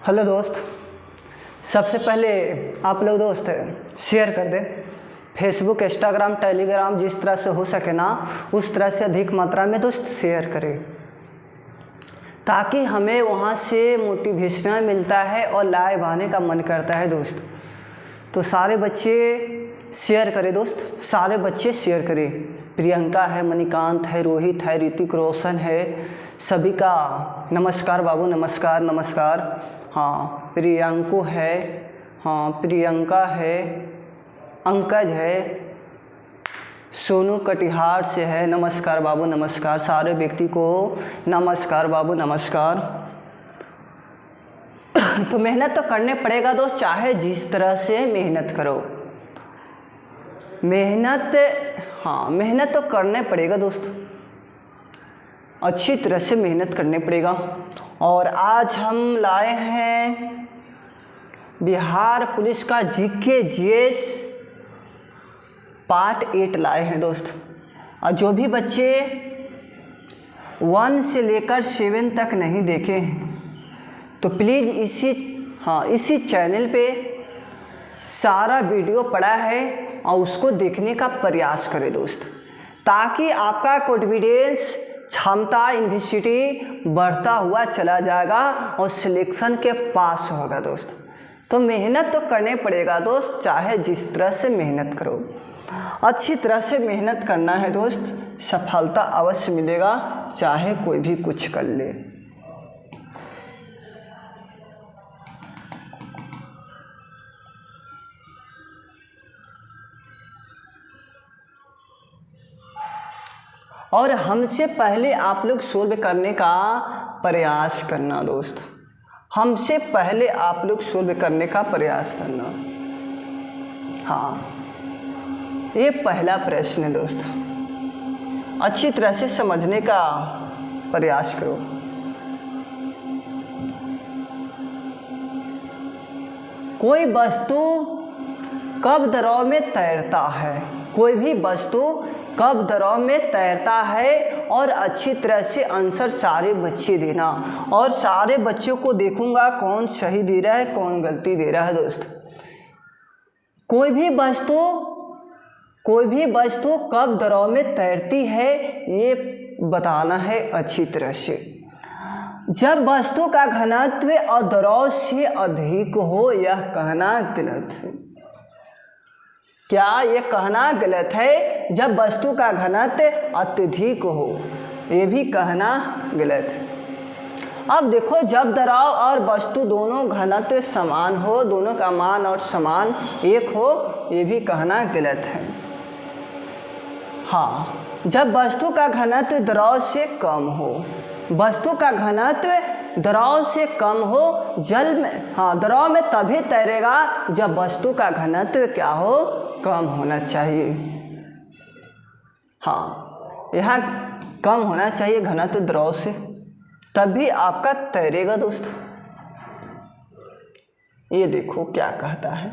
Hello दोस्त, सबसे पहले आप लोग दोस्त शेयर कर दें। फेसबुक, इंस्टाग्राम, टेलीग्राम, जिस तरह से हो सके ना उस तरह से अधिक मात्रा में दोस्त शेयर करें, ताकि हमें वहाँ से मोटिवेशन मिलता है और लाइव आने का मन करता है दोस्त। तो सारे बच्चे शेयर करें दोस्त, सारे बच्चे शेयर करें। प्रियंका है, मणिकांत है, रोहित है, ऋतिक रोशन है, सभी का नमस्कार बाबू, नमस्कार नमस्कार। हाँ, प्रियंकु है, हाँ प्रियंका है, अंकज है, सोनू कटिहार से है, नमस्कार बाबू नमस्कार। सारे व्यक्ति को नमस्कार बाबू नमस्कार। तो मेहनत तो करने पड़ेगा दोस्त, चाहे जिस तरह से मेहनत करो, मेहनत, हाँ मेहनत तो करने पड़ेगा दोस्त, अच्छी तरह से मेहनत करने पड़ेगा। और आज हम लाए हैं बिहार पुलिस का जीके जीएस पार्ट 8 लाए हैं दोस्त। और जो भी बच्चे 1 से लेकर 7 तक नहीं देखे हैं तो प्लीज़ इसी चैनल पे सारा वीडियो पड़ा है और उसको देखने का प्रयास करें दोस्त, ताकि आपका कॉन्फिडेंस, क्षमता, यूनिवर्सिटी बढ़ता हुआ चला जाएगा और सिलेक्शन के पास होगा दोस्त। तो मेहनत तो करने पड़ेगा दोस्त, चाहे जिस तरह से मेहनत करो, अच्छी तरह से मेहनत करना है दोस्त, सफलता अवश्य मिलेगा, चाहे कोई भी कुछ कर ले। और हमसे पहले आप लोग सोल्व करने का प्रयास करना दोस्त, हमसे पहले आप लोग सोल्व करने का प्रयास करना। हाँ, ये पहला प्रश्न है दोस्त, अच्छी तरह से समझने का प्रयास करो। कोई वस्तु कब दरिया में तैरता है, कोई भी वस्तु कब दरिया में तैरता है, और अच्छी तरह से आंसर सारे बच्चे देना। और सारे बच्चों को देखूंगा कौन सही दे रहा है कौन गलती दे रहा है दोस्त। कोई भी वस्तु कब दरिया में तैरती है ये बताना है अच्छी तरह से। जब वस्तु का घनत्व और दरिया से अधिक हो, यह कहना गलत है। क्या ये कहना गलत है? जब वस्तु का घनत्व अत्यधिक हो, ये भी कहना गलत है। अब देखो, जब दरिया और वस्तु दोनों घनत्व समान हो, दोनों का मान और समान एक हो, ये भी कहना गलत है। हाँ, जब वस्तु का घनत्व दरिया से कम हो, वस्तु का घनत्व दरिया से कम हो, जल में, हाँ दरिया में तभी तैरेगा जब वस्तु का घनत्व क्या हो, कम होना चाहिए। हाँ, यहाँ कम होना चाहिए घनत्व दरिया से, तभी आपका तैरेगा दोस्त। ये देखो क्या कहता है,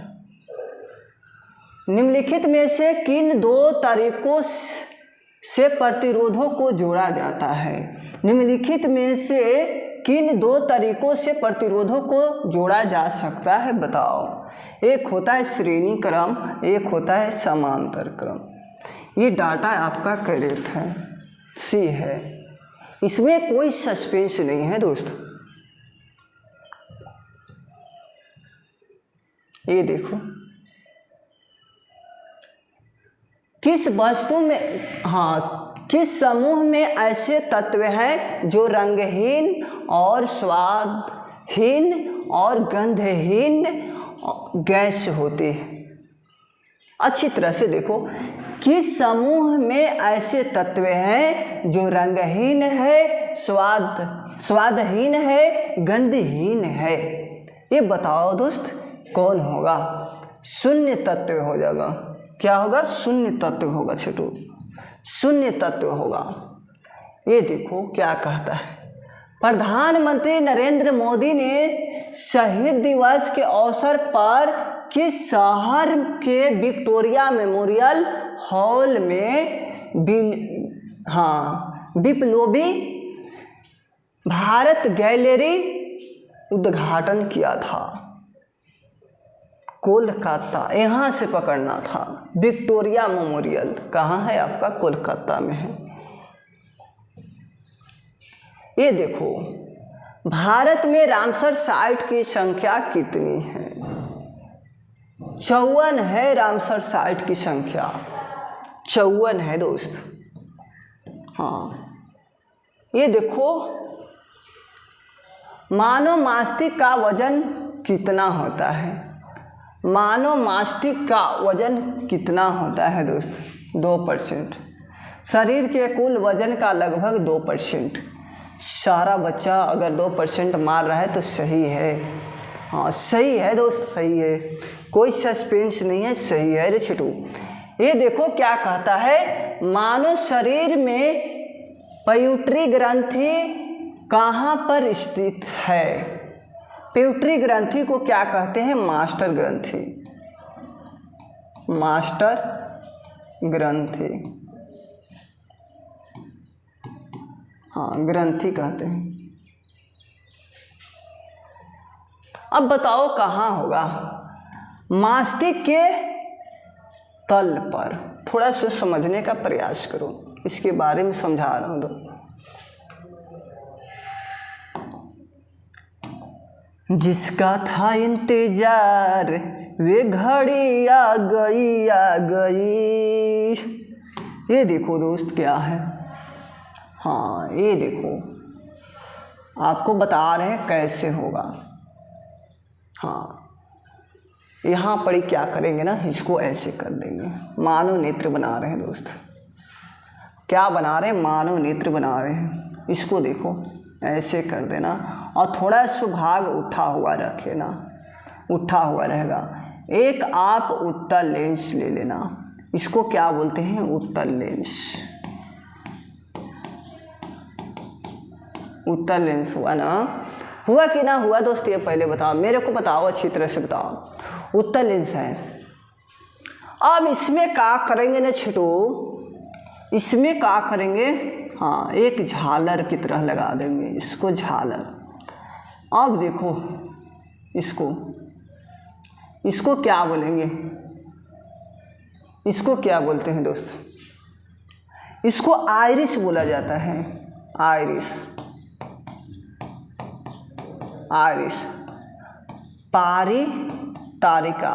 निम्नलिखित में से किन 2 तरीकों से प्रतिरोधों को जोड़ा जाता है? निम्नलिखित में से किन 2 तरीकों से प्रतिरोधों को जोड़ा जा सकता है बताओ। एक होता है श्रेणी क्रम, एक होता है समांतर क्रम। ये डाटा आपका करेक्ट है, सी है, इसमें कोई सस्पेंस नहीं है दोस्त। ये देखो, किस वस्तु में, हाँ किस समूह में ऐसे तत्व हैं जो रंगहीन और स्वादहीन और गंधहीन गैस होती है? अच्छी तरह से देखो, किस समूह में ऐसे तत्व हैं जो रंगहीन है, स्वादहीन है, गंधहीन है? ये बताओ दोस्त कौन होगा? शून्य तत्व हो जाएगा। क्या होगा? शून्य तत्व होगा छोटू, शून्य तत्व होगा। ये देखो क्या कहता है, प्रधानमंत्री नरेंद्र मोदी ने शहीद दिवस के अवसर पर किस शहर के विक्टोरिया मेमोरियल हॉल में विप्लवी भारत गैलरी उद्घाटन किया था? कोलकाता, यहाँ से पकड़ना था। विक्टोरिया मेमोरियल कहाँ है आपका? कोलकाता में है। ये देखो, भारत में रामसर साइट की संख्या कितनी है? 54 है रामसर साइट की संख्या, 54 है दोस्त। हाँ, ये देखो, मानव मस्तिष्क का वजन कितना होता है? मानव मस्तिष्क का वजन कितना होता है दोस्त? 2%। शरीर के कुल वजन का लगभग 2%। सारा बच्चा अगर 2% मार रहा है तो सही है। हाँ सही है दोस्त, सही है, कोई सस्पेंस नहीं है, सही है रे छिटू। ये देखो क्या कहता है, मानव शरीर में पिट्यूटरी ग्रंथि कहाँ पर स्थित है? पिट्यूटरी ग्रंथि को क्या कहते हैं? मास्टर ग्रंथि। मास्टर ग्रंथि, हाँ ग्रंथि कहते हैं। अब बताओ कहाँ होगा? मस्तिष्क के तल पर। थोड़ा सा समझने का प्रयास करो, इसके बारे में समझा रहा हूँ। जिसका था इंतजार वे घड़ी आ गई, आ गई। ये देखो दोस्त क्या है, हाँ ये देखो, आपको बता रहे हैं कैसे होगा। हाँ यहाँ पर ही क्या करेंगे ना, इसको ऐसे कर देंगे। मानव नेत्र बना रहे हैं दोस्त। क्या बना रहे हैं? मानव नेत्र बना रहे हैं। इसको देखो ऐसे कर देना और थोड़ा सा भाग उठा हुआ रखे ना, उठा हुआ रहेगा। एक आप उत्तल लेंस ले लेना, इसको क्या बोलते हैं? उत्तल लेंस। उत्तल लेंस हुआ ना? हुआ कि ना हुआ दोस्त? ये पहले बताओ, मेरे को बताओ, अच्छी तरह से बताओ। उत्तल लेंस है। अब इसमें क्या करेंगे ना छिटू, इसमें क्या करेंगे? हाँ एक झालर की तरह लगा देंगे इसको, झालर। अब देखो इसको क्या बोलेंगे? इसको क्या बोलते हैं दोस्त? इसको आइरिस बोला जाता है। Iris, iris. परितारिका,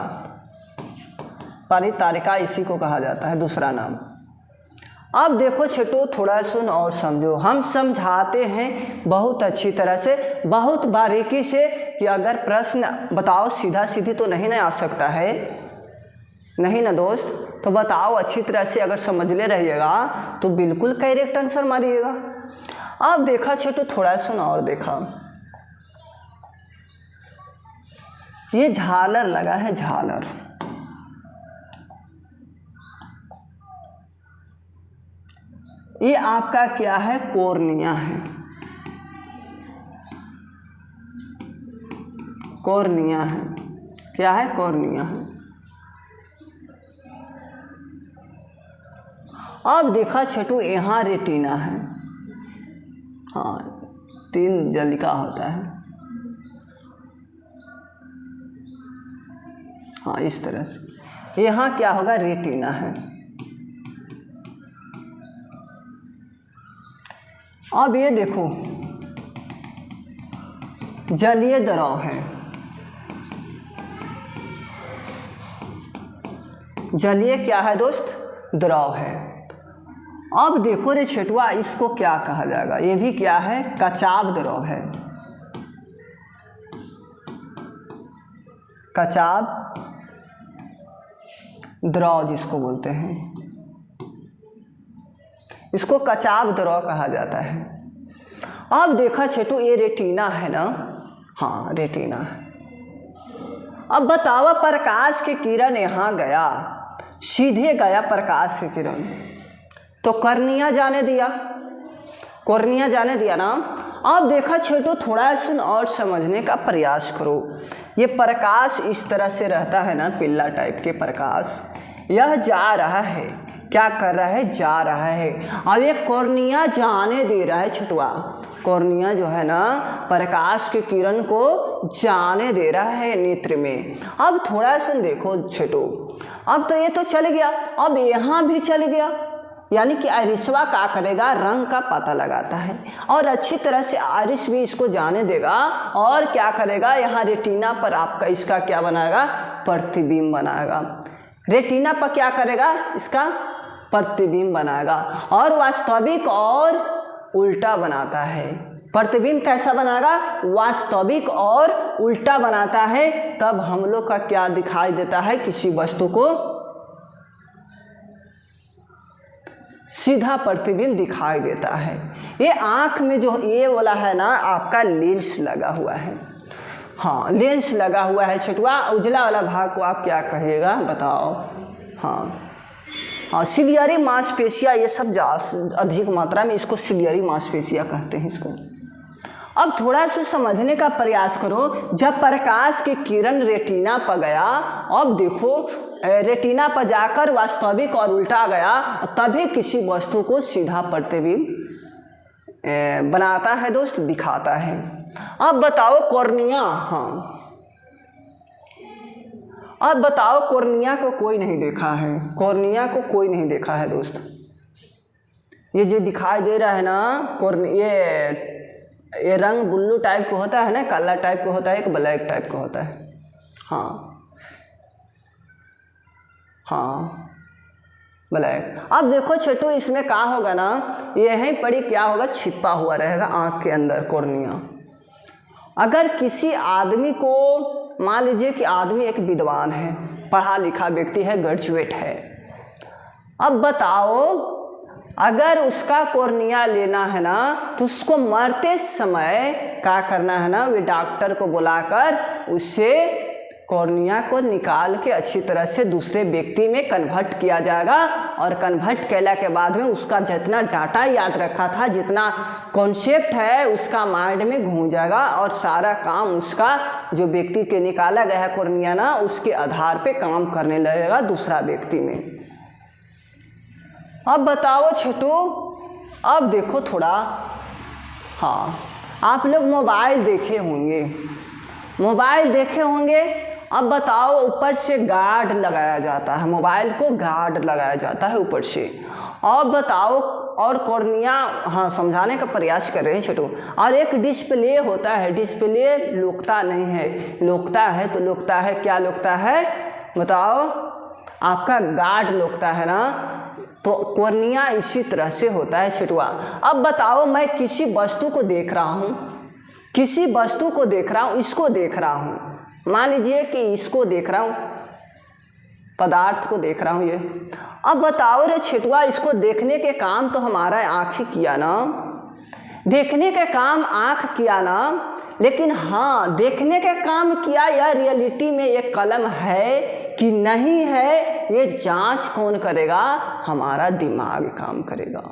परितारिका इसी को कहा जाता है, दूसरा नाम। अब देखो छोटू, थोड़ा सुन और समझो। हम समझाते हैं बहुत अच्छी तरह से, बहुत बारीकी से, कि अगर प्रश्न बताओ सीधा सीधी तो नहीं ना आ सकता है, नहीं ना दोस्त? तो बताओ अच्छी तरह से, अगर समझ ले रहिएगा तो बिल्कुल करेक्ट आंसर मारिएगा। अब देखा छोटू, थोड़ा सुन और देखा, ये झालर लगा है, झालर। ये आपका क्या है? कॉर्निया है। कॉर्निया है, क्या है? कॉर्निया है। अब देखा छोटू, यहाँ रेटिना है। हाँ 3 जलिका होता है। हाँ इस तरह से यहाँ क्या होगा? रेटिना है। अब ये देखो, जलीय द्रव है। जलीय क्या है दोस्त? द्रव है। अब देखो रे छेटुआ, इसको क्या कहा जाएगा? ये भी क्या है? कचाव द्रव है। कचाव द्रव जिसको बोलते हैं, इसको कचाव द्रव कहा जाता है। अब देखा छेटू, ये रेटिना है ना? हाँ रेटिना है। अब बतावा, प्रकाश की किरण यहाँ गया, सीधे गया प्रकाश की किरण, तो कॉर्निया जाने दिया, कॉर्निया जाने दिया ना। अब देखा छेटू, थोड़ा सुन और समझने का प्रयास करो। ये प्रकाश इस तरह से रहता है ना, पिल्ला टाइप के प्रकाश, यह जा रहा है, क्या कर रहा है? जा रहा है। अब ये कॉर्निया जाने दे रहा है छुटवा, कॉर्निया जो है ना प्रकाश की किरण को जाने दे रहा है नेत्र में। अब थोड़ा सा देखो छोटू, अब तो ये तो चल गया, अब यहाँ भी चल गया, यानी कि आइरिशवा क्या करेगा, रंग का पता लगाता है और अच्छी तरह से आइरिश भी इसको जाने देगा और क्या करेगा, यहाँ रेटिना पर आपका इसका क्या बनाएगा, प्रतिबिंब बनाएगा। रेटिना पर क्या करेगा, इसका प्रतिबिंब बनाएगा और वास्तविक और उल्टा बनाता है। प्रतिबिंब कैसा बनाएगा, वास्तविक और उल्टा बनाता है। तब हम लोग का क्या दिखाई देता है, किसी वस्तु को सीधा प्रतिबिंब दिखाई देता है। ये आँख में जो ये वाला है ना आपका लेंस लगा हुआ है, हाँ लेंस लगा हुआ है छोटुआ। उजला वाला भाग को आप क्या कहिएगा बताओ। हाँ सिलियरी मांसपेशियाँ, ये सब अधिक मात्रा में इसको सिलियरी मांसपेशियाँ कहते हैं इसको। अब थोड़ा सा समझने का प्रयास करो, जब प्रकाश की किरण रेटिना पर गया, अब देखो रेटिना पर जाकर वास्तविक और उल्टा गया, तभी किसी वस्तु को सीधा प्रतिबिंब बनाता है दोस्त, दिखाता है। अब बताओ कॉर्निया, हाँ अब बताओ कॉर्निया को कोई नहीं देखा है, कॉर्निया को कोई नहीं देखा है दोस्त। ये जो दिखाई दे रहा है ना ये रंग ब्लू टाइप का होता है ना, काला टाइप का होता है, एक ब्लैक टाइप का होता है। हाँ ब्लैक। अब देखो छोटू, इसमें क्या होगा ना, यहीं पड़ी क्या होगा, छिपा हुआ रहेगा आँख के अंदर कॉर्निया। अगर किसी आदमी को, मान लीजिए कि आदमी एक विद्वान है, पढ़ा लिखा व्यक्ति है, ग्रेजुएट है, अब बताओ अगर उसका कॉर्निया लेना है ना तो उसको मरते समय क्या करना है ना, वे डॉक्टर को बुलाकर उससे कॉर्निया को निकाल के अच्छी तरह से दूसरे व्यक्ति में कन्वर्ट किया जाएगा और कन्वर्ट कैला के बाद में उसका जितना डाटा याद रखा था, जितना कॉन्सेप्ट है उसका माइंड में घूम जाएगा और सारा काम उसका जो व्यक्ति के निकाला गया है कॉर्निया ना, उसके आधार पे काम करने लगेगा दूसरा व्यक्ति में। अब बताओ छोटू, अब देखो थोड़ा, हाँ आप लोग मोबाइल देखे होंगे, अब बताओ ऊपर से गार्ड लगाया जाता है, मोबाइल को गार्ड लगाया जाता है ऊपर से। अब बताओ और कॉर्निया, हाँ समझाने का प्रयास कर रहे हैं छोटू। और एक डिस्प्ले होता है, डिस्प्ले लोकता नहीं है, लोकता है तो लोकता है, क्या लोकता है बताओ, आपका गार्ड लोकता है ना। तो कॉर्निया इसी तरह से होता है छोटुआ। अब बताओ मैं किसी वस्तु को देख रहा हूँ, इसको देख रहा हूँ, मान लीजिए कि इसको देख रहा हूँ, पदार्थ को देख रहा हूँ ये। अब बताओ रे छिटुआ, इसको देखने के काम तो हमारा आँख ही किया ना, देखने के काम आँख किया ना, लेकिन हाँ देखने के काम किया या रियलिटी में ये कलम है कि नहीं है, ये जांच कौन करेगा, हमारा दिमाग काम करेगा।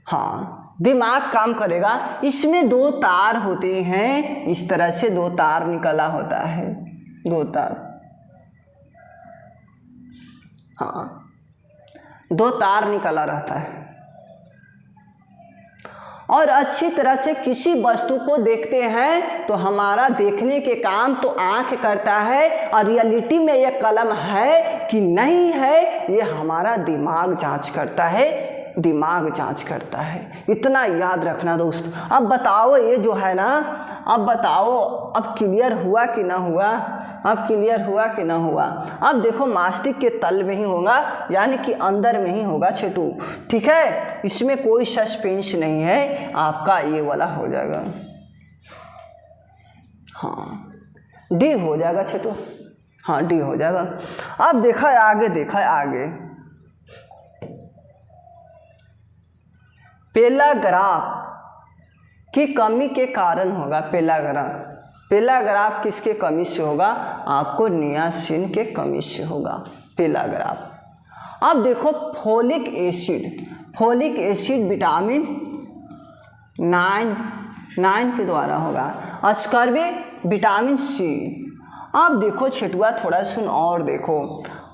हाँ दिमाग काम करेगा। इसमें दो तार होते हैं, इस तरह से दो तार निकला होता है, दो तार, हाँ दो तार निकला रहता है। और अच्छी तरह से किसी वस्तु को देखते हैं तो हमारा देखने के काम तो आँख करता है और रियलिटी में ये कलम है कि नहीं है, ये हमारा दिमाग जांच करता है, दिमाग जांच करता है। इतना याद रखना दोस्त। अब बताओ ये जो है ना, अब बताओ अब क्लियर हुआ कि ना हुआ, अब क्लियर हुआ कि ना हुआ। अब देखो मास्टिक के तल में ही होगा, यानी कि अंदर में ही होगा छोटू, ठीक है, इसमें कोई सस्पेंस नहीं है, आपका ये वाला हो जाएगा, हाँ डी हो जाएगा छोटू, हाँ डी हो जाएगा। अब देखा है आगे, देखा है आगे, पेलाग्राफ की कमी के कारण होगा, पेलाग्राफ किसके कमी से होगा, आपको नियासिन के कमी से होगा पेलाग्राफ। अब देखो फोलिक एसिड विटामिन 9 के द्वारा होगा, अस्कॉर्बिक विटामिन सी। अब देखो छिटुआ थोड़ा सुन और देखो,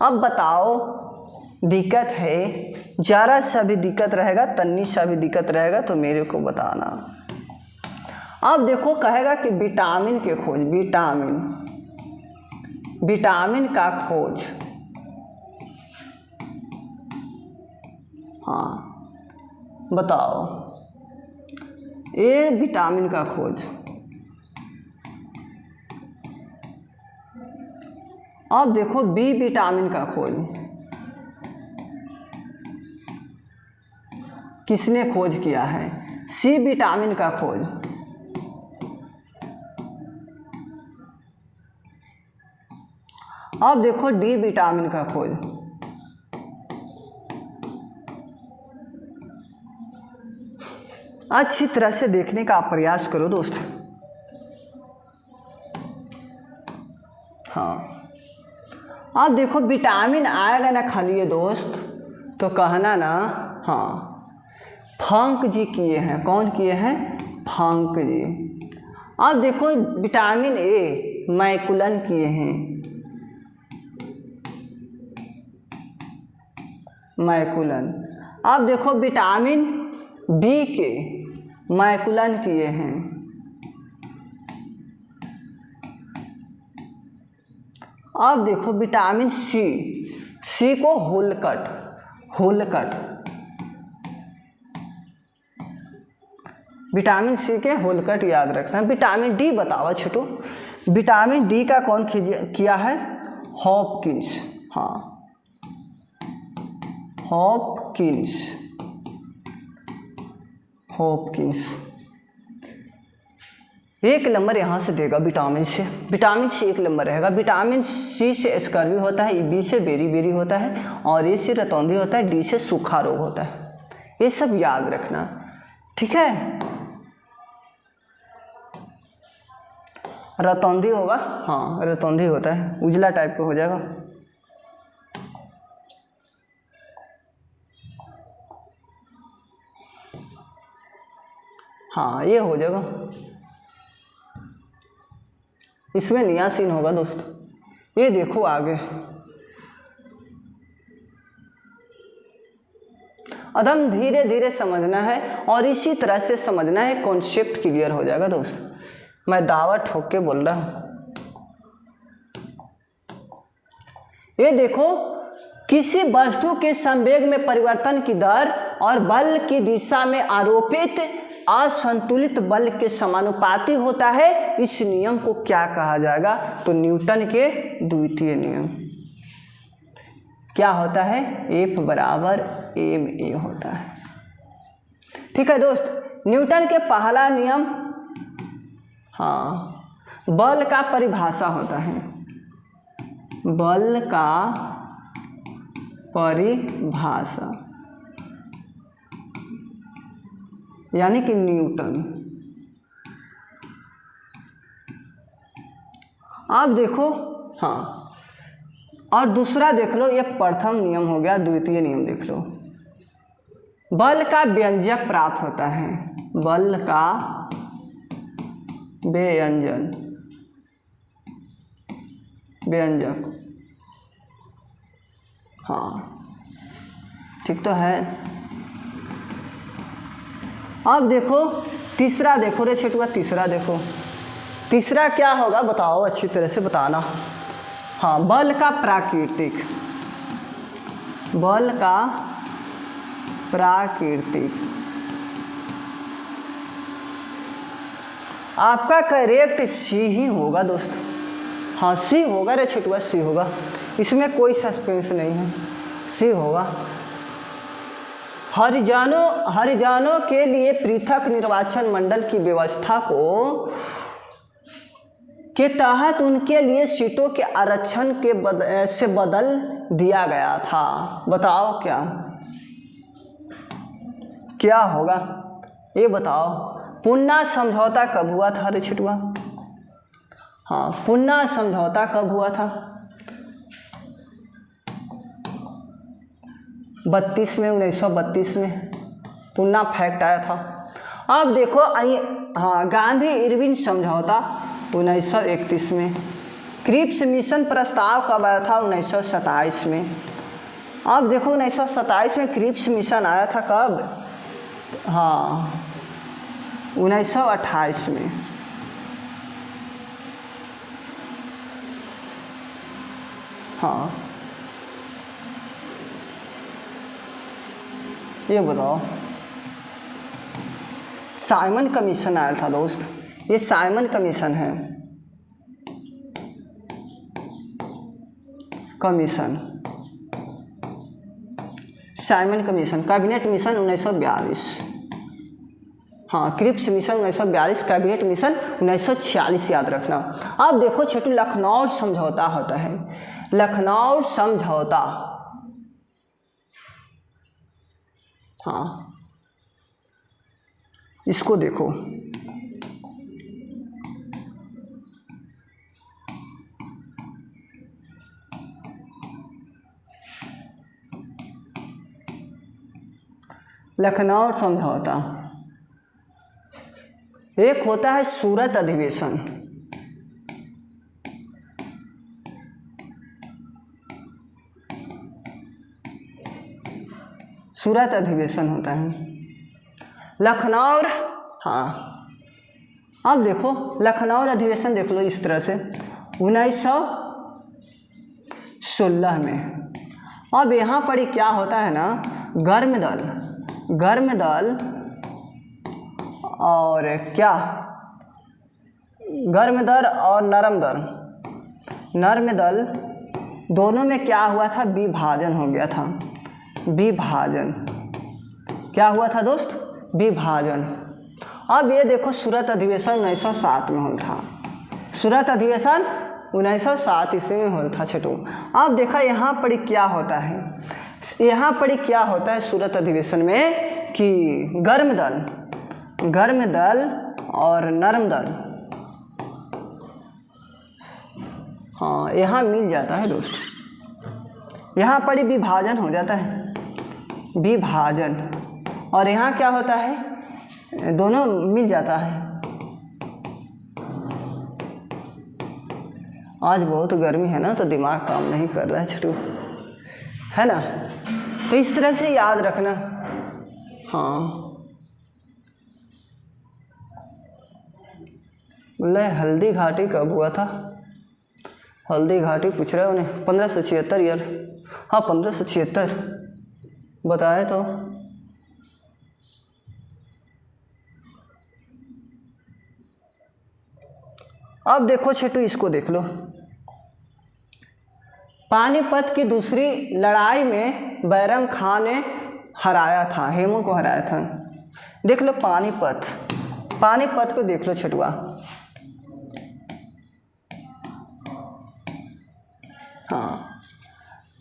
अब बताओ दिक्कत है ज़रा सा भी दिक्कत रहेगा, तन्नी सा भी दिक्कत रहेगा तो मेरे को बताना। अब देखो कहेगा कि विटामिन के खोज, विटामिन का खोज। हाँ बताओ, ए विटामिन का खोज। अब देखो बी विटामिन का खोज, किसने खोज किया है? सी विटामिन का खोज। अब देखो डी विटामिन का खोज। अच्छी तरह से देखने का प्रयास करो दोस्त। हाँ अब देखो विटामिन आएगा ना खाली ये दोस्त तो कहना ना, हाँ फंक जी किए हैं। कौन किए हैं? फंक जी। अब देखो विटामिन ए मैकुलन किए हैं, मैकुलन। अब देखो विटामिन बी के मैकुलन किए हैं। अब देखो विटामिन सी, सी को होलकट, विटामिन सी के होलकट याद रखना। विटामिन डी बताओ छोटू, विटामिन डी का कौन किया है? हॉपकिंस। हाँ हॉपकिंस, एक नंबर यहाँ से देगा विटामिन सी। विटामिन सी एक नंबर रहेगा। विटामिन सी से स्कर्वी होता है, बी से बेरी होता है, और ए से रतौंधी होता है, डी से सूखा रोग होता है। ये सब याद रखना, ठीक है। रतौंधी होगा, हाँ रतौंधी होता है, उजला टाइप का हो जाएगा। हाँ ये हो जाएगा, इसमें नियासिन होगा दोस्त। ये देखो आगे, अदम धीरे धीरे समझना है और इसी तरह से समझना है, कॉन्सेप्ट क्लियर हो जाएगा दोस्त। मैं दावा ठोक के बोल रहा हूँ। ये देखो किसी वस्तु के संवेग में परिवर्तन की दर और बल की दिशा में आरोपित असंतुलित बल के समानुपाती होता है। इस नियम को क्या कहा जाएगा? तो न्यूटन के द्वितीय नियम। क्या होता है? F बराबर ma होता है। ठीक है दोस्त, न्यूटन के पहला नियम, हाँ बल का परिभाषा होता है, बल का परिभाषा यानी कि न्यूटन। अब देखो, हाँ और दूसरा देख लो, ये प्रथम नियम हो गया। द्वितीय नियम देख लो, बल का व्यंजक प्राप्त होता है, बल का व्यंजक, हाँ ठीक तो है। अब देखो तीसरा देखो रे छेटुआ, तीसरा देखो, तीसरा क्या होगा बताओ, अच्छी तरह से बताना। हाँ बल का प्राकृतिक, बल का प्राकृतिक। आपका करेक्ट सी ही होगा दोस्त। हाँ सी होगा रे छेटुआ, सी होगा, इसमें कोई सस्पेंस नहीं है, सी होगा। हरिजानों के लिए पृथक निर्वाचन मंडल की व्यवस्था के तहत उनके लिए सीटों के आरक्षण से बदल दिया गया था। बताओ क्या होगा ये बताओ। पुन्ना समझौता कब हुआ था रे छिटुआ? हाँ पुन्ना समझौता कब हुआ था? 1932 में पुन्ना फैक्ट आया था। अब देखो हाँ गांधी इरविन समझौता 1931 में। क्रिप्स मिशन प्रस्ताव कब आया था? 1927 में। अब देखो 1927 में क्रिप्स मिशन आया था कब? हाँ 1928 में। हाँ ये बताओ, साइमन कमीशन आया था दोस्त, ये साइमन कमीशन है, commission, Simon commission, cabinet mission 1942। हाँ क्रिप्स मिशन 1942, कैबिनेट मिशन 1946, याद रखना। अब देखो छोटू, लखनऊ समझौता होता है, लखनऊ समझौता। हाँ इसको देखो, लखनऊ समझौता। एक होता है सूरत अधिवेशन, सूरत अधिवेशन होता है लखनऊ। हाँ अब देखो लखनऊ अधिवेशन देख लो इस तरह से 1916 में। अब यहाँ पर ही क्या होता है ना, गर्म दल, गर्म दल और क्या, गर्म दल और नरम दल, नरम दल दोनों में क्या हुआ था, विभाजन हो गया था, विभाजन। क्या हुआ था दोस्त, विभाजन। अब ये देखो सूरत अधिवेशन 1907 में हुआ था, सूरत अधिवेशन 1907 ईस्वी में हुआ था छोटू। अब देखा यहाँ पर क्या होता है, यहाँ पर क्या होता है सूरत अधिवेशन में कि गर्म दल, गर्म दल और नरम दल, हाँ यहाँ मिल जाता है दोस्त, यहाँ पर ही विभाजन हो जाता है, विभाजन। और यहाँ क्या होता है, दोनों मिल जाता है। आज बहुत गर्मी है ना, तो दिमाग काम नहीं कर रहा है छोटू, है ना। तो इस तरह से याद रखना। हाँ बोले हल्दी घाटी कब हुआ था, हल्दी घाटी पूछ रहे हो उन्हें, 1576 ईयर। हाँ 1576 बताए तो। अब देखो छोटू, इसको देख लो, पानीपत की दूसरी लड़ाई में बैरम खान ने हराया था, हेमू को हराया था। देख लो पानीपत, पानीपत को देख लो छटुआ। हाँ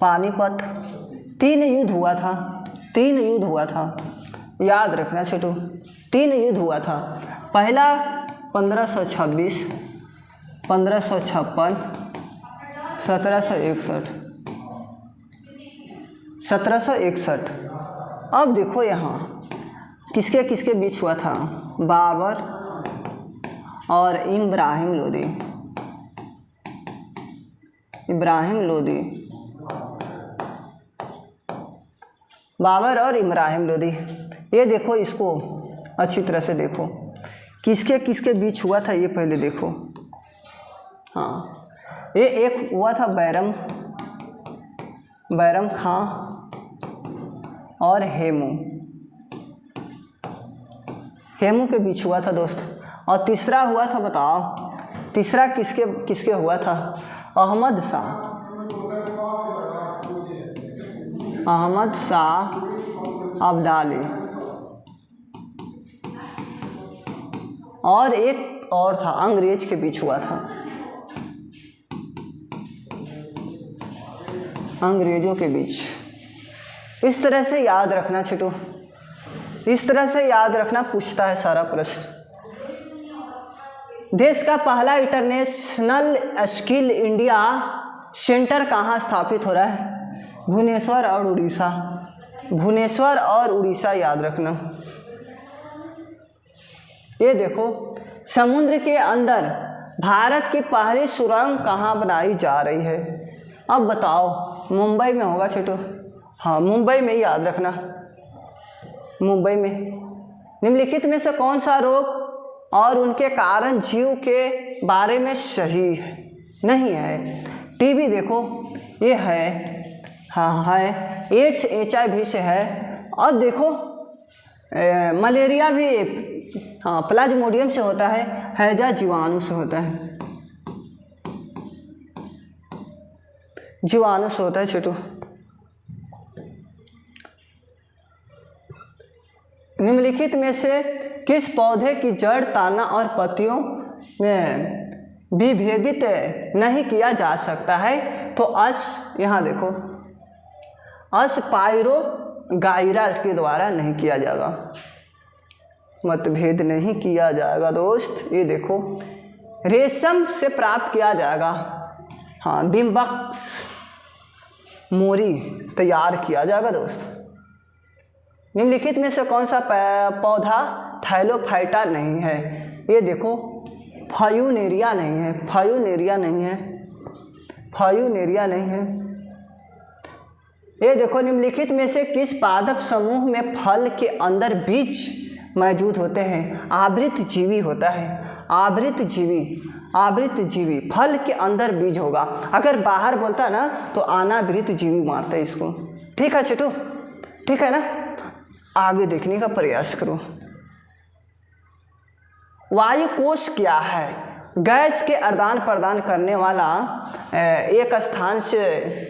पानीपत, 3 युद्ध हुआ था, 3 युद्ध हुआ था, याद रखना छोटू, 3 युद्ध हुआ था। पहला 1526, 1556, 1761, 1761। अब देखो यहाँ किसके किसके बीच हुआ था, बाबर और इब्राहिम लोदी, इब्राहिम लोदी, बाबर और इब्राहिम लोदी। ये देखो, इसको अच्छी तरह से देखो, किसके किसके बीच हुआ था ये पहले देखो। हाँ ये एक हुआ था बैरम, बैरम खां और हेमू, हेमू के बीच हुआ था दोस्त। और तीसरा हुआ था, बताओ तीसरा किसके किसके हुआ था, अहमद शाह, अहमद शाह अब्दाली, और एक और था अंग्रेज के बीच हुआ था, अंग्रेजों के बीच। इस तरह से याद रखना छोटू, इस तरह से याद रखना, पूछता है सारा प्रश्न। देश का पहला इंटरनेशनल स्किल इंडिया सेंटर कहाँ स्थापित हो रहा है, भुवनेश्वर और उड़ीसा, भुवनेश्वर और उड़ीसा, याद रखना। ये देखो समुद्र के अंदर भारत की पहली सुरंग कहाँ बनाई जा रही है, अब बताओ, मुंबई में होगा छोटू। हाँ, मुंबई में, याद रखना, मुंबई में। निम्नलिखित में से कौन सा रोग और उनके कारण जीव के बारे में सही है, नहीं है? टीबी देखो ये है, हाँ है। एड्स HIV से है। अब देखो मलेरिया भी हाँ प्लाज्मोडियम से होता है, हैजा जीवाणु से होता है, जीवाणु से होता है छोटू। निम्नलिखित में से किस पौधे की जड़, तना और पत्तियों में विभेदित नहीं किया जा सकता है? तो यहाँ देखो, अस्पाइरोगाइरा के द्वारा नहीं किया जाएगा, मतभेद नहीं किया जाएगा दोस्त। ये देखो, रेशम से प्राप्त किया जाएगा, हाँ, बिम्बक्स मोरी तैयार किया जाएगा दोस्त। निम्नलिखित में से कौन सा पौधा थैलोफाइटा नहीं है? ये देखो, फायुनेरिया नहीं है, फायुनेरिया नहीं है, फायुनेरिया नहीं है। ये देखो, निम्नलिखित में से किस पादप समूह में फल के अंदर बीज मौजूद होते हैं? आवृत जीवी होता है, आवृत जीवी फल के अंदर बीज होगा। अगर बाहर बोलता ना तो अनावृत जीवी मारता है इसको। ठीक है छोटू, ठीक है ना? आगे देखने का प्रयास करो। वायु कोश क्या है? गैस के आदान प्रदान करने वाला एक स्थान से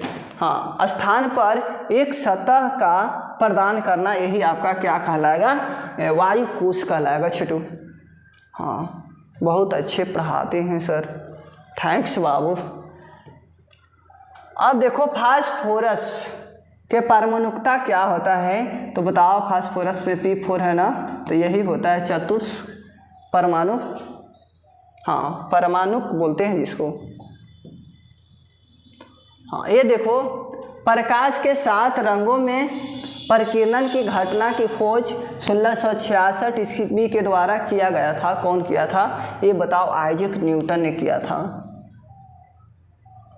स्थान पर एक सतह का प्रदान करना, यही आपका क्या कहलाएगा? वायु कोश कहलाएगा छोटू। हाँ, बहुत अच्छे पढ़ाते हैं सर, थैंक्स बाबू। अब देखो, फास्फोरस के परमाणुकता क्या होता है? तो बताओ, फास्फोरस पे P4 है ना, तो यही होता है चतुर्थ परमाणु, हाँ परमाणुक बोलते हैं जिसको। हाँ, ये देखो, प्रकाश के 7 रंगों में प्रकीर्णन की घटना की खोज 1666 ईस्वी के द्वारा किया गया था। कौन किया था? ये बताओ। आइजैक न्यूटन ने किया था,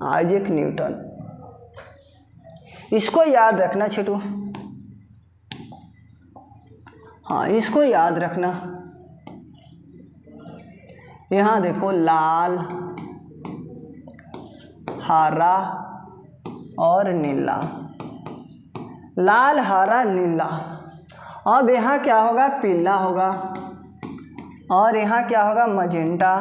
आइजैक न्यूटन। इसको याद रखना छोटू, हाँ इसको याद रखना। यहाँ देखो, लाल, हरा और नीला, लाल, हरा, नीला। अब यहाँ क्या होगा? पीला होगा। और यहाँ क्या होगा? मजेंटा।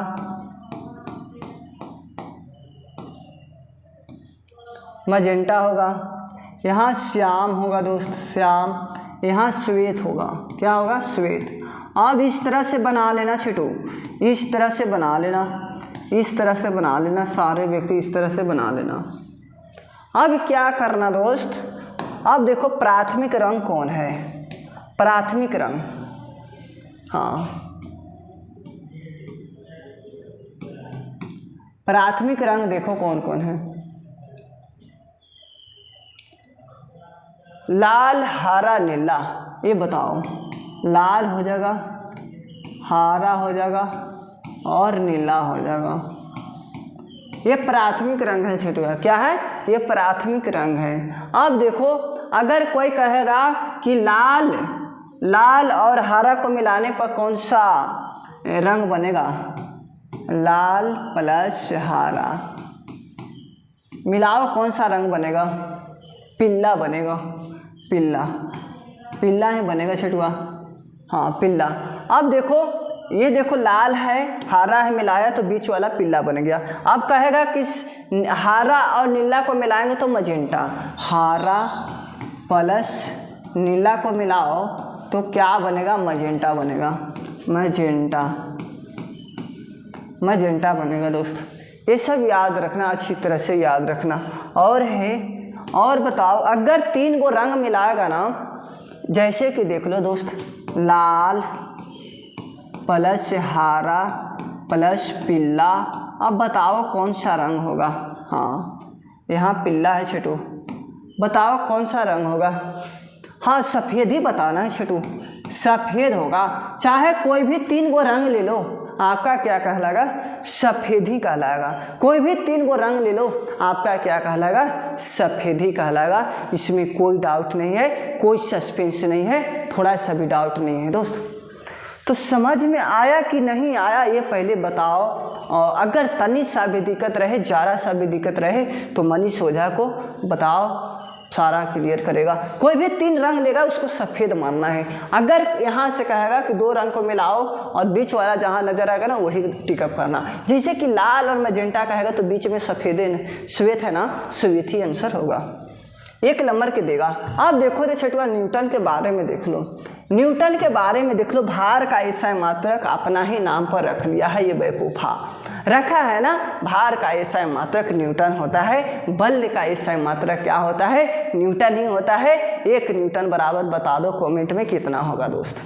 मजेंटा होगा। यहाँ श्याम होगा दोस्त, श्याम। यहाँ श्वेत होगा, क्या होगा? श्वेत। अब इस तरह से बना लेना छोटू, इस तरह से बना लेना, इस तरह से बना लेना, सारे व्यक्ति इस तरह से बना लेना। अब क्या करना दोस्त? अब देखो, प्राथमिक रंग कौन है? प्राथमिक रंग, हाँ प्राथमिक रंग देखो कौन कौन है? लाल, हरा, नीला। ये बताओ, लाल हो जाएगा, हरा हो जाएगा और नीला हो जाएगा। ये प्राथमिक रंग है छोटू। क्या है? ये प्राथमिक रंग है। अब देखो, अगर कोई कहेगा कि लाल और हरा को मिलाने पर कौन सा रंग बनेगा? लाल प्लस हरा मिलाओ, कौन सा रंग बनेगा? पीला बनेगा, पीला, पीला ही बनेगा छोटुआ, हाँ पीला। अब देखो, ये देखो, लाल है, हरा है, मिलाया तो बीच वाला पीला बन गया। अब कहेगा किस हरा और नीला को मिलाएंगे तो मजेंटा। हरा प्लस नीला को मिलाओ तो क्या बनेगा? मजेंटा बनेगा, मजेंटा, मजेंटा बनेगा दोस्त। ये सब याद रखना, अच्छी तरह से याद रखना। और है, और बताओ, अगर 3 गो रंग मिलाएगा ना, जैसे कि देख लो दोस्त, लाल प्लस हरा प्लस पीला। अब बताओ कौन सा रंग होगा? हाँ, यहाँ पीला है छोटू, बताओ कौन सा रंग होगा? हाँ, सफ़ेद ही बताना है छोटू, सफ़ेद होगा। चाहे कोई भी 3 गो रंग ले लो, आपका क्या कहलाएगा? सफ़ेद ही कहलाएगा। कोई भी 3 गो रंग ले लो, आपका क्या कहलाएगा? सफ़ेद ही कहलाएगा। इसमें कोई डाउट नहीं है, कोई सस्पेंस नहीं है, थोड़ा सा भी डाउट नहीं है दोस्त। तो समझ में आया कि नहीं आया ये पहले बताओ। और अगर तनी सा भी दिक्कत रहे, ज़रा सा भी दिक्कत रहे तो मनीष ओझा को बताओ, सारा क्लियर करेगा। कोई भी 3 रंग लेगा उसको सफ़ेद मानना है। अगर यहाँ से कहेगा कि 2 रंग को मिलाओ और बीच वाला जहाँ नज़र आएगा ना वही टिकअप करना। जैसे कि लाल और मैजेंटा कहेगा तो बीच में सफ़ेद श्वेत है ना, श्वेत ही आंसर होगा। 1 नंबर के देगा। अब देखो रे छठुआ, न्यूटन के बारे में देख लो। न्यूटन के बारे में देख लो। भार का एसआई मात्रक अपना ही नाम पर रख लिया है, ये बेवकूफ़ा रखा है ना। भार का एसआई मात्रक न्यूटन होता है, बल का एसआई मात्रक क्या होता है? न्यूटन ही होता है। 1 न्यूटन बराबर बता दो कमेंट में कितना होगा दोस्त?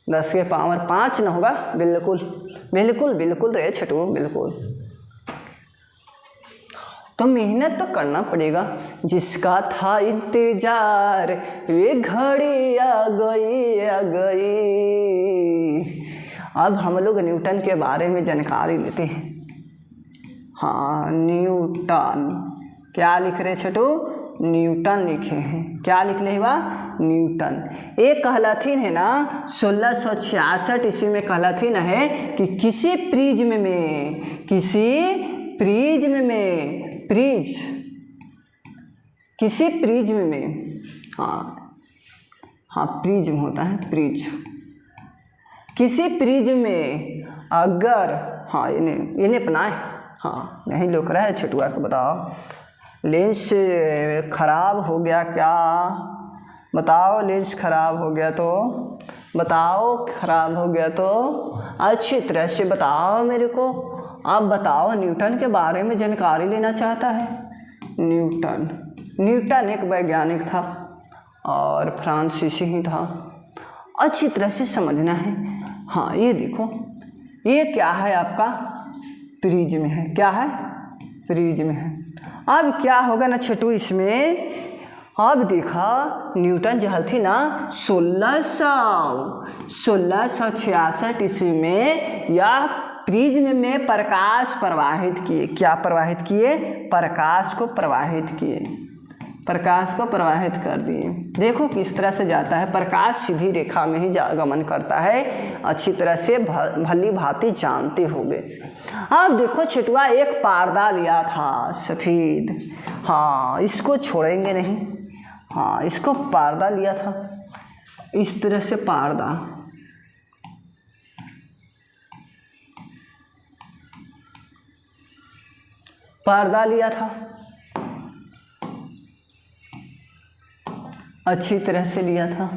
10 के पावर 5 न होगा? बिल्कुल बिल्कुल बिल्कुल रे छठू, बिल्कुल। तो मेहनत तो करना पड़ेगा। जिसका था इंतजार वे घड़ी आ गई। अब हम लोग न्यूटन के बारे में जानकारी लेते हैं। हाँ, न्यूटन क्या लिख रहे छठू? न्यूटन लिखे हैं। क्या लिख ले बा? न्यूटन। एक कहलाथीन है ना 1666 ईस्वी में कहलाथीन है कि किसी प्रिज्म में हाँ प्रिज्म होता है, प्रिज्म। किसी प्रिज्म में अगर हाँ इन्हें अपनाए, हाँ नहीं लोक रहा है छुटुआ को बताओ। लेंस खराब हो गया क्या? बताओ, लेंस खराब हो गया तो बताओ, खराब हो गया तो अच्छी तरह से बताओ मेरे को। अब बताओ, न्यूटन के बारे में जानकारी लेना चाहता है। न्यूटन एक वैज्ञानिक था और फ्रांसीसी ही था। अच्छी तरह से समझना है। हाँ ये देखो, ये क्या है आपका? प्रिज्म है। क्या है? प्रिज्म है। अब क्या होगा ना छोटू इसमें? अब देखा न्यूटन जो थी ना 1666 ईस्वी में या प्रिज्म में प्रकाश प्रवाहित किए। क्या प्रवाहित किए? प्रकाश को प्रवाहित किए, प्रकाश को प्रवाहित कर दिए। देखो किस तरह से जाता है प्रकाश, सीधी रेखा में ही गमन करता है। अच्छी तरह से भली भांति जानते होंगे। अब देखो छिटुआ, एक पर्दा लिया था सफ़ेद। हाँ इसको छोड़ेंगे नहीं। हाँ इसको पर्दा लिया था, इस तरह से पर्दा लिया था, अच्छी तरह से लिया था।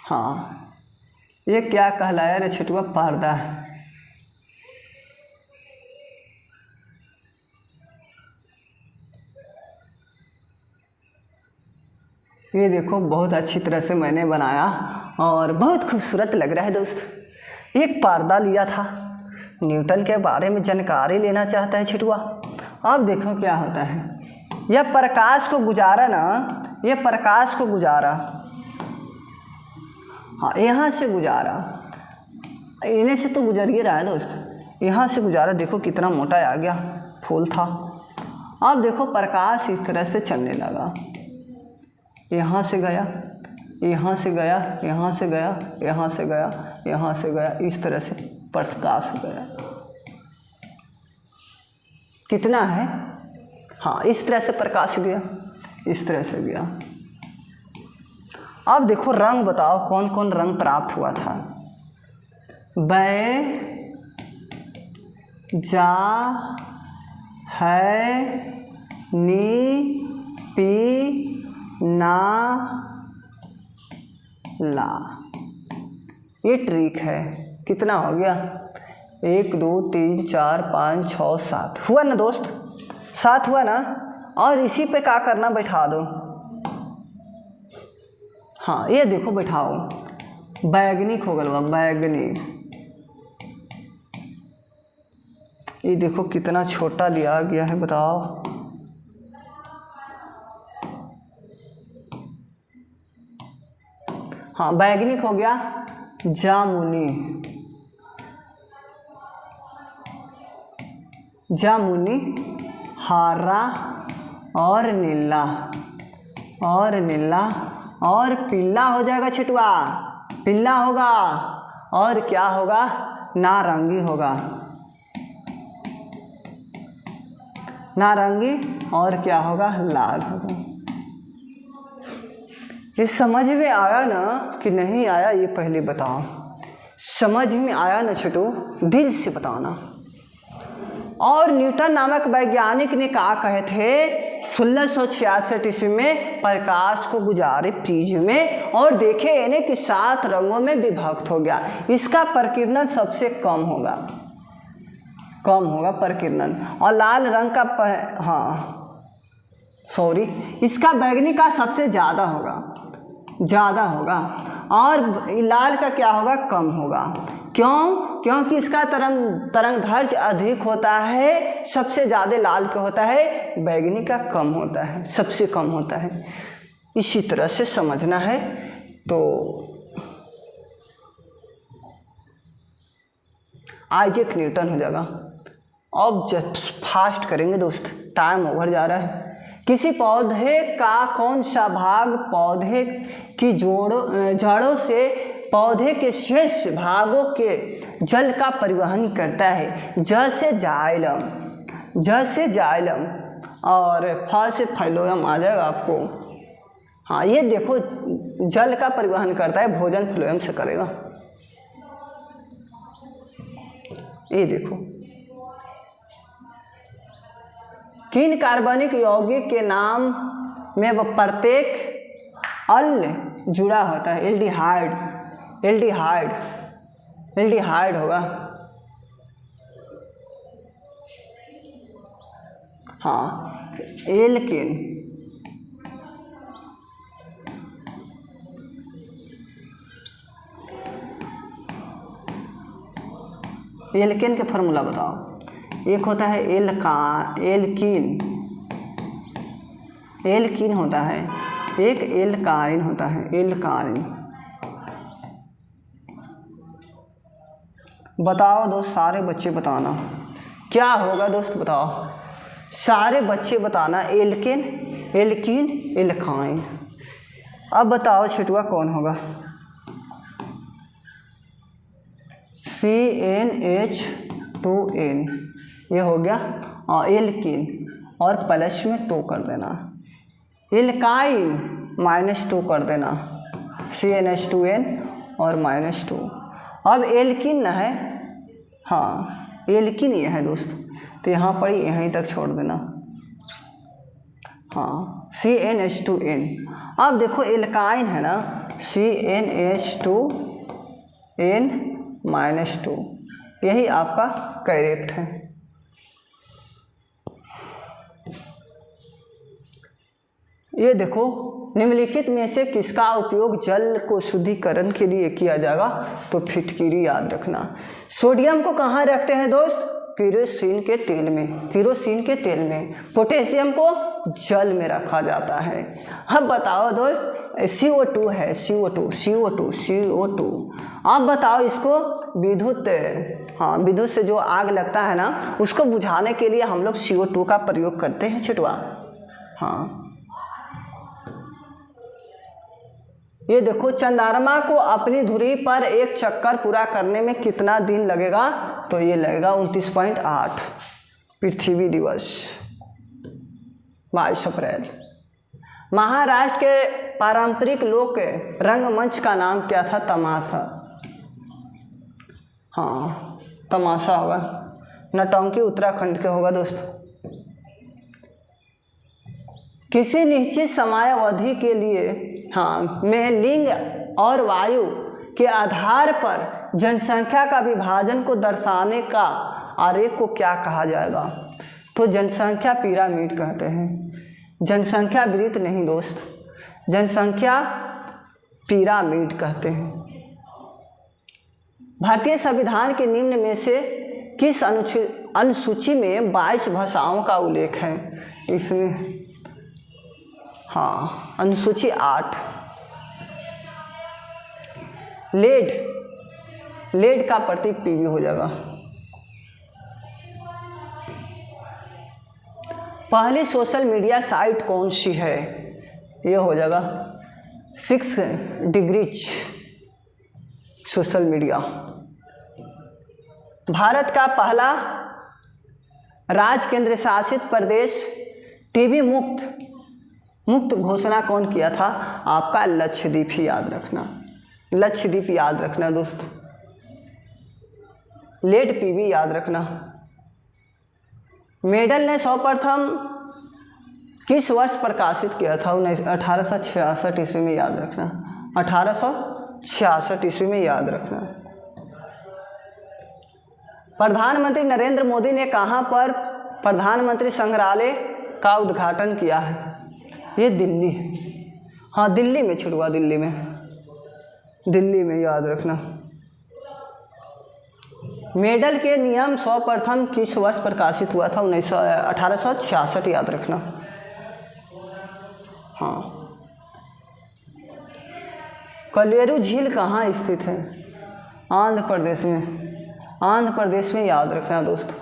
हाँ ये क्या कहलाया रे छिटुआ? पर्दा है। ये देखो बहुत अच्छी तरह से मैंने बनाया और बहुत खूबसूरत लग रहा है दोस्त। एक पर्दा लिया था, न्यूटन के बारे में जानकारी लेना चाहता है छिटुआ। अब देखो क्या होता है, यह प्रकाश को गुजारा ना, ये प्रकाश को गुजारा, हाँ यहाँ से गुजारा, इन्हें से तो गुजर ही रहा है दोस्त। यहाँ से गुजारा, देखो कितना मोटा आ गया, फूल था। अब देखो प्रकाश इस तरह से चलने लगा, यहाँ से गया, यहाँ से गया, यहाँ से गया, यहाँ से गया, यहाँ से गया, इस तरह से प्रकाश गया। कितना है? हाँ इस तरह से प्रकाश गया, इस तरह से गया। अब देखो रंग बताओ, कौन कौन रंग प्राप्त हुआ था? बै जा है नी पी ना ला, ये ट्रिक है। कितना हो गया? 1 2 3 4 5 6 7 हुआ ना दोस्त? 7 हुआ ना। और इसी पे क्या करना, बैठा दो। हाँ ये देखो बैठाओ, बैगनी हो गया, बैगनी। ये देखो कितना छोटा दिया गया है, बताओ। हाँ, वैज्ञानिक हो गया जामुनी, जामुनी, हरा और नीला, और नीला और पीला हो जाएगा छिटुआ, पीला होगा। और क्या होगा, नारंगी होगा, नारंगी। और क्या होगा, लाल होगा। ये समझ में आया ना कि नहीं आया, ये पहले बताओ। समझ में आया ना छोटू, दिल से बताना। और न्यूटन नामक वैज्ञानिक ने कहा कहे थे 1666 ईस्वी में प्रकाश को गुजारे प्रिज्म में और देखे इन्हें कि 7 रंगों में विभक्त हो गया, इसका प्रकीर्णन सबसे कम होगा, कम होगा प्रकीर्णन। और लाल रंग का इसका वैज्ञानिक का सबसे ज़्यादा होगा, ज़्यादा होगा। और लाल का क्या होगा, कम होगा। क्यों? क्योंकि इसका तरंगदैर्घ्य अधिक होता है, सबसे ज़्यादा लाल का होता है, बैगनी का कम होता है, सबसे कम होता है। इसी तरह से समझना है। तो आइजैक न्यूटन हो जाएगा। अब जब फास्ट करेंगे दोस्त, टाइम ओवर जा रहा है। किसी पौधे का कौन सा भाग पौधे की जड़ों से पौधे के शेष भागों के जल का परिवहन करता है? जैसे जाइलम, जैसे जाइलम, और फल से फ्लोएम आ जाएगा आपको। हाँ, ये देखो जल का परिवहन करता है, भोजन फ्लोएम से करेगा। ये देखो किन कार्बनिक यौगिक के नाम में वह प्रत्येक अल जुड़ा होता है? एल्डिहाइड, एल्डिहाइड, एल्डिहाइड होगा। हाँ, एल्केन, एल्केन के फार्मूला बताओ। एक होता है एल्कीन, एल्कीन होता है, एक एल्काइन होता है, एल्काइन। बताओ दोस्त, सारे बच्चे बताना क्या होगा दोस्त, बताओ सारे बच्चे बताना। Alkane, alkene, alkyne. अब बताओ छिटुआ कौन होगा? CnH2n, ये हो गया एल्कीन, और प्लस में 2 कर देना। एल्काइन -2 कर देना, CnH2n और -2। अब एल्कीन न है, हाँ एल्कीन ये है दोस्त, तो यहाँ पर यहीं तक छोड़ देना। हाँ, CnH2n। अब देखो एल्काइन है ना, CnH2n -2, यही आपका करेक्ट है। ये देखो निम्नलिखित में से किसका उपयोग जल को शुद्धिकरण के लिए किया जाएगा? तो फिटकिरी याद रखना। सोडियम को कहाँ रखते हैं दोस्त? केरोसिन के तेल में, केरोसिन के तेल में। पोटेशियम को जल में रखा जाता है। अब बताओ दोस्त, CO2 है, CO2। अब बताओ इसको विद्युत, हाँ विद्युत से जो आग लगता है ना, उसको बुझाने के लिए हम लोग CO2 का प्रयोग करते हैं छिटवा। हाँ, ये देखो चंद्रमा को अपनी धुरी पर एक चक्कर पूरा करने में कितना दिन लगेगा? तो ये लगेगा 29.8 पृथ्वी दिवस, 22 अप्रैल। महाराष्ट्र के पारंपरिक लोक रंगमंच का नाम क्या था? तमाशा। हाँ, तमाशा होगा। नौटंकी उत्तराखंड के होगा दोस्त। किसी निश्चित समयावधि के लिए में लिंग और वायु के आधार पर जनसंख्या का विभाजन को दर्शाने का आरेख को क्या कहा जाएगा? तो जनसंख्या पिरामिड कहते हैं। जनसंख्या वृत्त नहीं दोस्त, जनसंख्या पिरामिड कहते हैं। भारतीय संविधान के निम्न में से किस अनुसूची में 22 भाषाओं का उल्लेख है इसमें। हाँ, अनुसूची 8। लेड का प्रतीक पीवी हो जाएगा। पहली सोशल मीडिया साइट कौन सी है? ये हो जाएगा 6 डिग्रीज सोशल मीडिया। भारत का पहला राज्य केंद्र शासित प्रदेश टीबी मुक्त घोषणा कौन किया था? आपका लक्षद्वीप ही याद रखना, लक्षद्वीप याद रखना दोस्त। लेट पीवी याद रखना। मेडल ने सर्वप्रथम किस वर्ष प्रकाशित किया था? 1866 ईस्वी में याद रखना, 1866 ईस्वी में याद रखना। प्रधानमंत्री नरेंद्र मोदी ने कहाँ पर प्रधानमंत्री संग्रहालय का उद्घाटन किया है? ये दिल्ली, हाँ दिल्ली में छुड़वा, दिल्ली में याद रखना। मेडल के नियम सर्वप्रथम किस वर्ष प्रकाशित हुआ था? 1866 याद रखना। हाँ, कलियरू झील कहाँ स्थित है? आंध्र प्रदेश में याद रखना दोस्त।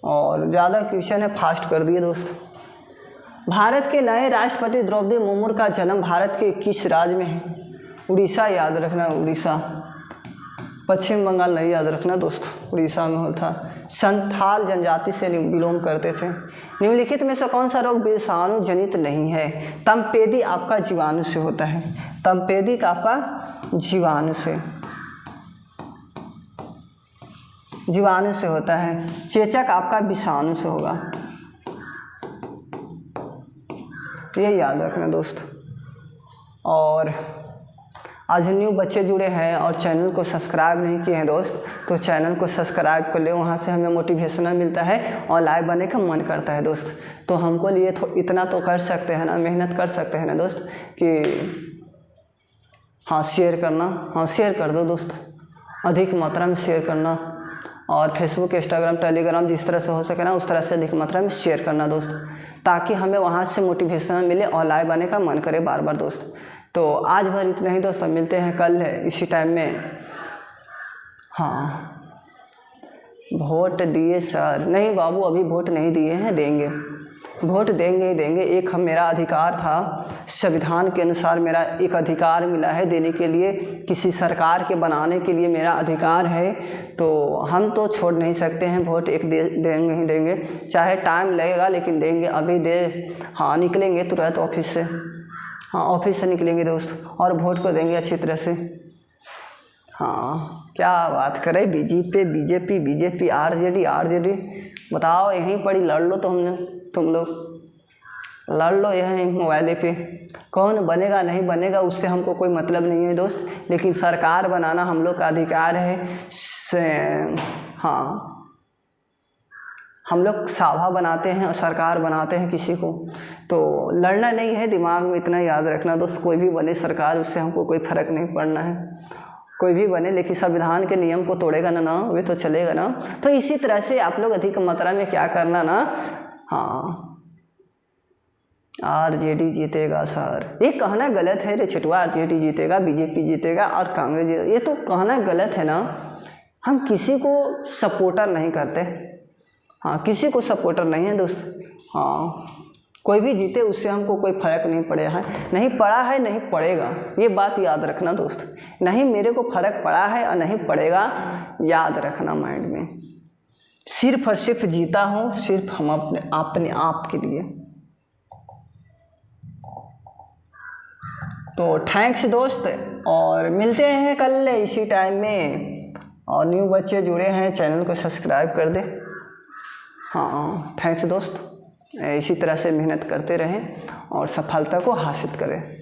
और ज़्यादा क्वेश्चन है, फास्ट कर दिए दोस्त। भारत के नए राष्ट्रपति द्रौपदी मुर्मू का जन्म भारत के किस राज्य में है? उड़ीसा याद रखना, उड़ीसा। पश्चिम बंगाल नहीं याद रखना दोस्त, उड़ीसा में हुआ था। संथाल जनजाति से बिलोंग करते थे। निम्नलिखित में से कौन सा रोग विषाणु जनित नहीं है? तमपेदी आपका जीवाणु से होता है, तमपेदी का आपका जीवाणु से होता है। चेचक आपका विषाणु से होगा, ये याद रखना दोस्त। और आज न्यू बच्चे जुड़े हैं और चैनल को सब्सक्राइब नहीं किए हैं दोस्त, तो चैनल को सब्सक्राइब कर ले, वहाँ से हमें मोटिवेशनल मिलता है और लाइव बनने का मन करता है दोस्त। तो हमको लिए इतना तो कर सकते हैं ना, मेहनत कर सकते हैं ना दोस्त कि हाँ शेयर करना, हाँ शेयर कर दो दोस्त, अधिक मात्रा में शेयर करना। और फेसबुक, इंस्टाग्राम, टेलीग्राम जिस तरह से हो सके ना उस तरह से अधिक मात्रा में शेयर करना दोस्त, ताकि हमें वहाँ से मोटिवेशन मिले और लाइव आने का मन करे बार बार दोस्त। तो आज भर इतना ही दोस्त, मिलते हैं कल इसी टाइम में। हाँ, वोट दिए सर? नहीं बाबू, अभी वोट नहीं दिए हैं, देंगे, वोट देंगे ही देंगे। एक मेरा अधिकार था, संविधान के अनुसार मेरा एक अधिकार मिला है देने के लिए, किसी सरकार के बनाने के लिए मेरा अधिकार है, तो हम तो छोड़ नहीं सकते हैं। वोट एक देंगे ही देंगे, चाहे टाइम लगेगा लेकिन देंगे, अभी दे। हाँ, निकलेंगे तुरंत ऑफिस से, हाँ ऑफिस से निकलेंगे दोस्त और वोट को देंगे अच्छी तरह से। हाँ, क्या बात करें, बीजेपी, आरजेडी, बताओ यहीं पड़ी लड़ लो। तो तुम लोग लड़ लो यहीं मोबाइल पे, कौन बनेगा नहीं बनेगा उससे हमको कोई मतलब नहीं है दोस्त, लेकिन सरकार बनाना हम लोग का अधिकार है। हाँ, हम लोग सभा बनाते हैं और सरकार बनाते हैं किसी को, तो लड़ना नहीं है, दिमाग में इतना याद रखना दोस्त। कोई भी बने सरकार, उससे हमको कोई फ़र्क नहीं पड़ना है, कोई भी बने, लेकिन संविधान के नियम को तोड़ेगा ना वे तो चलेगा ना। तो इसी तरह से आप लोग अधिक मात्रा में क्या करना ना, हाँ आरजेडी जीतेगा सर, ये कहना गलत है रे छिटुआ। आरजेडी जीतेगा, बीजेपी जीतेगा और कांग्रेस जीतेगा, ये तो कहना गलत है ना। हम किसी को सपोर्टर नहीं करते, हाँ किसी को सपोर्टर नहीं है दोस्त। हाँ, कोई भी जीते उससे हमको कोई फ़र्क नहीं पड़ा है, नहीं पड़ा है, नहीं पड़ेगा, ये बात याद रखना दोस्त। नहीं मेरे को फ़र्क पड़ा है और नहीं पड़ेगा, याद रखना माइंड में। सिर्फ और सिर्फ जीता हूँ सिर्फ हम अपने आप के लिए। तो थैंक्स दोस्त, और मिलते हैं कल इसी टाइम में। और न्यू बच्चे जुड़े हैं चैनल को सब्सक्राइब कर दे। हाँ थैंक्स दोस्त, इसी तरह से मेहनत करते रहें और सफलता को हासिल करें।